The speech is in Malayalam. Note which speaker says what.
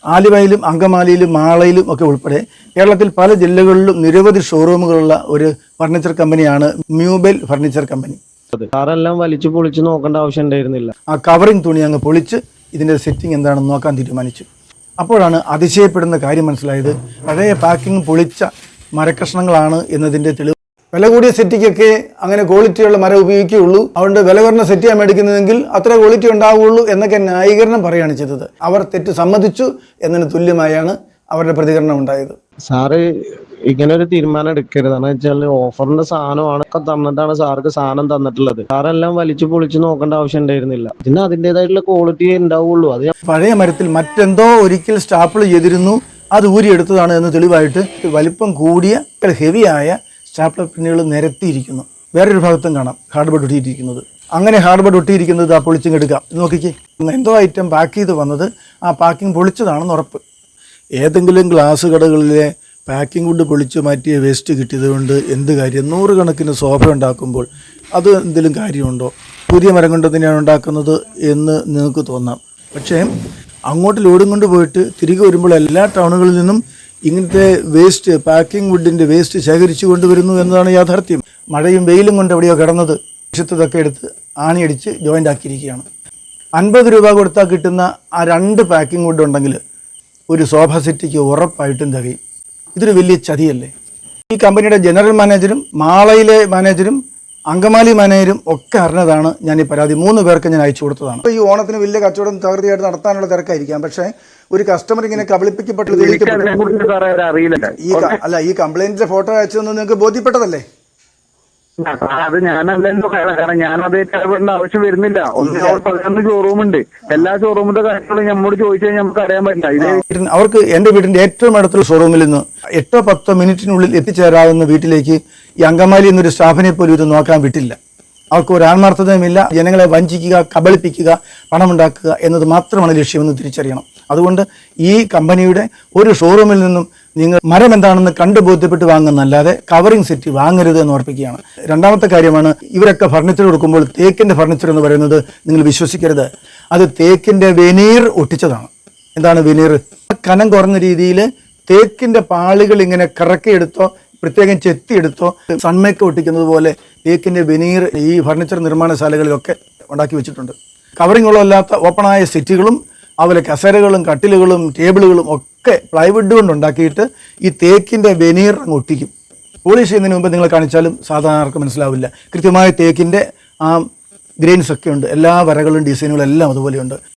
Speaker 1: ആലുവയിലും അങ്കമാലിയിലും മാളയിലും ഒക്കെ ഉൾപ്പെടെ കേരളത്തിൽ പല ജില്ലകളിലും നിരവധി ഷോറൂമുകളുള്ള ഒരു ഫർണിച്ചർ കമ്പനിയാണ് മ്യൂബൽ ഫർണിച്ചർ കമ്പനി.
Speaker 2: കാറെല്ലാം വലിച്ചു പൊളിച്ച് നോക്കേണ്ട ആവശ്യം ഉണ്ടായിരുന്നില്ല.
Speaker 1: ആ കവറിംഗ് തുണി അങ്ങ് പൊളിച്ച് ഇതിൻ്റെ സെറ്റിംഗ് എന്താണെന്ന് നോക്കാൻ തീരുമാനിച്ചു. അപ്പോഴാണ് അതിശയപ്പെടുന്ന കാര്യം മനസ്സിലായത്. പഴയ പാക്കിംഗ് പൊളിച്ച മരക്കഷ്ണങ്ങളാണ് എന്നതിൻ്റെ തെളിവ്. വില കൂടിയ സെറ്റിക്കൊക്കെ അങ്ങനെ ക്വാളിറ്റിയുള്ള മരം ഉപയോഗിക്കുകയുള്ളൂ, അതുകൊണ്ട് വില കുറഞ്ഞ സെറ്റിയാണ് മേടിക്കുന്നതെങ്കിൽ അത്ര ക്വാളിറ്റി ഉണ്ടാവുകയുള്ളൂ എന്നൊക്കെ ന്യായീകരണം പറയുകയാണ് ചെയ്തത്. അവർ തെറ്റ് സമ്മതിച്ചു എന്നതിന് തുല്യമായാണ് അവരുടെ പ്രതികരണം ഉണ്ടായത്.
Speaker 2: സാറ് ഇങ്ങനെ ഒരു തീരുമാനം എടുക്കരുത്. എന്ന് വെച്ചാൽ ഓഫറിന്റെ സാധനമാണ് തന്നിട്ടാണ് സാർക്ക് സാധനം തന്നിട്ടുള്ളത്. സാറെല്ലാം വലിച്ചു പൊളിച്ച് നോക്കേണ്ട ആവശ്യം ഉണ്ടായിരുന്നില്ല. ഇതിന് അതിൻ്റെതായിട്ടുള്ള ക്വാളിറ്റി ഉണ്ടാവുള്ളൂ. അത്
Speaker 1: പഴയ മരത്തിൽ മറ്റെന്തോ ഒരിക്കൽ സ്റ്റാപ്പിൾ ചെയ്തിരുന്നു, അത് ഊരിയെടുത്തതാണ് എന്ന് തെളിവായിട്ട് വലിപ്പം കൂടിയ ഹെവിയായ സ്റ്റാപ്ലർ പിന്നുകൾ നിരത്തിയിരിക്കുന്നു. വേറൊരു ഭാഗത്തും കാണാം ഹാർഡ് ബോർഡ് ഒട്ടിയിരിക്കുന്നത്. അങ്ങനെ ഹാർഡ് ബോർഡ് ഒട്ടിയിരിക്കുന്നത് ആ പൊളിച്ചിങ്ങെടുക്കാം. നോക്കിക്കേ, എന്തോ ഐറ്റം പാക്ക് ചെയ്ത് വന്നത് ആ പാക്കിംഗ് പൊളിച്ചതാണെന്ന് ഉറപ്പ്. ഏതെങ്കിലും ഗ്ലാസ് കടകളിലെ പാക്കിംഗ് വുഡ് പൊളിച്ച് മാറ്റിയ വേസ്റ്റ് കിട്ടിയത് കൊണ്ട് എന്ത് കാര്യം? 100 കണക്കിന് സോഫ ഉണ്ടാക്കുമ്പോൾ അത് എന്തെങ്കിലും കാര്യമുണ്ടോ? പുതിയ മരം കൊണ്ട് തന്നെയാണ് ഉണ്ടാക്കുന്നത് എന്ന് നിങ്ങൾക്ക് തോന്നാം. പക്ഷേ അങ്ങോട്ട് ലോഡും കൊണ്ട് പോയിട്ട് തിരികെ വരുമ്പോൾ എല്ലാ ടൗണുകളിൽ നിന്നും ഇങ്ങനത്തെ വേസ്റ്റ്, പാക്കിംഗ് വുഡിൻ്റെ വേസ്റ്റ് ശേഖരിച്ചു കൊണ്ടുവരുന്നു എന്നതാണ് യാഥാർത്ഥ്യം. മഴയും വെയിലും കൊണ്ട് എവിടെയോ കിടന്നത് വിഷത്തതൊക്കെ എടുത്ത് ആണിയടിച്ച് ജോയിൻ്റ് ആക്കിയിരിക്കുകയാണ്. 50 രൂപ കൊടുത്താൽ കിട്ടുന്ന ആ 2 പാക്കിംഗ് വുഡ് ഉണ്ടെങ്കിൽ ഒരു സോഫ സെറ്റിക്ക് ഉറപ്പായിട്ടും തികയും. ഇതൊരു വലിയ ചതിയല്ലേ? ഈ കമ്പനിയുടെ ജനറൽ മാനേജരും മാളയിലെ മാനേജരും അങ്കമാലി മാനേജരും ഒക്കെ അറിഞ്ഞതാണ് ഞാൻ ഈ പരാതി. 3 പേർക്ക് ഞാൻ അയച്ചു കൊടുത്തതാണ്. ഈ ഓണത്തിന് വലിയ കച്ചവടം തകൃതിയായിട്ട് നടത്താനുള്ള തിരക്കായിരിക്കാം. പക്ഷേ ഒരു കസ്റ്റമർ ഇങ്ങനെ കബളിപ്പിക്കപ്പെട്ടു ഈ കംപ്ലൈന്റിന്റെ ഫോട്ടോ അയച്ചതെന്ന് നിങ്ങൾക്ക് ബോധ്യപ്പെട്ടതല്ലേ?
Speaker 3: അത് ഞാനല്ലല്ലോ, കാരണം ഞാനത് ഇടപെടേണ്ട ആവശ്യം വരുന്നില്ല. 11 ഷോറൂമുണ്ട്. എല്ലാ ഷോറൂമിന്റെ കാര്യങ്ങളും നമ്മോട് ചോദിച്ചാൽ നമുക്ക് അറിയാൻ പറ്റില്ല.
Speaker 1: അവർക്ക് എൻ്റെ വീടിന്റെ ഏറ്റവും അടുത്തുള്ള ഷോറൂമിൽ നിന്ന് 8-10 മിനിറ്റിനുള്ളിൽ എത്തിച്ചേരാവുന്ന വീട്ടിലേക്ക് ഈ അങ്കമാലി എന്നൊരു സ്റ്റാഫിനെ പോലും ഇത് നോക്കാൻ വിട്ടില്ല. അവർക്ക് ഒരു ആത്മാർത്ഥതയുമില്ല. ജനങ്ങളെ വഞ്ചിക്കുക, കബളിപ്പിക്കുക, പണമുണ്ടാക്കുക എന്നത് മാത്രമാണ് ലക്ഷ്യമെന്ന് തിരിച്ചറിയണം. അതുകൊണ്ട് ഈ കമ്പനിയുടെ ഒരു ഷോറൂമിൽ നിന്നും നിങ്ങൾ മരം എന്താണെന്ന് കണ്ടു ബോധ്യപ്പെട്ട് വാങ്ങുന്നല്ലാതെ കവറിംഗ് സെറ്റ് വാങ്ങരുത് എന്ന് ഓർപ്പിക്കുകയാണ്. രണ്ടാമത്തെ കാര്യമാണ്, ഇവരൊക്കെ ഫർണിച്ചർ കൊടുക്കുമ്പോൾ തേക്കിൻ്റെ ഫർണിച്ചർ എന്ന് പറയുന്നത് നിങ്ങൾ വിശ്വസിക്കരുത്. അത് തേക്കിൻ്റെ വെനീർ ഒട്ടിച്ചതാണ്. എന്താണ് വെനീർ? കനം കുറഞ്ഞ രീതിയിൽ തേക്കിൻ്റെ പാളികൾ ഇങ്ങനെ കറക്കിയെടുത്തോ പ്രത്യേകം ചെത്തിയെടുത്തോ സൺമേക്ക് ഒട്ടിക്കുന്നത് പോലെ തേക്കിൻ്റെ വെനീർ ഈ ഫർണിച്ചർ നിർമ്മാണശാലകളിലൊക്കെ ഉണ്ടാക്കി വെച്ചിട്ടുണ്ട്. കവറിംഗ് ഉള്ളതല്ലാത്ത ഓപ്പണായ സെറ്റുകളും അതുപോലെ കസേരകളും കട്ടിലുകളും ടേബിളുകളും ഒക്കെ പ്ലൈവുഡ് കൊണ്ട് ഉണ്ടാക്കിയിട്ട് ഈ തേക്കിൻ്റെ വെനീർ അങ്ങ് ഒട്ടിക്കും. പോളിഷ് ചെയ്യുന്നതിന് മുമ്പ് നിങ്ങൾ കാണിച്ചാലും സാധാരണ ആർക്കും മനസ്സിലാവില്ല. കൃത്യമായ തേക്കിൻ്റെ ആ ഗ്രെയിൻസ് ഒക്കെ ഉണ്ട്. എല്ലാ വരകളും ഡിസൈനുകളും എല്ലാം അതുപോലെയുണ്ട്.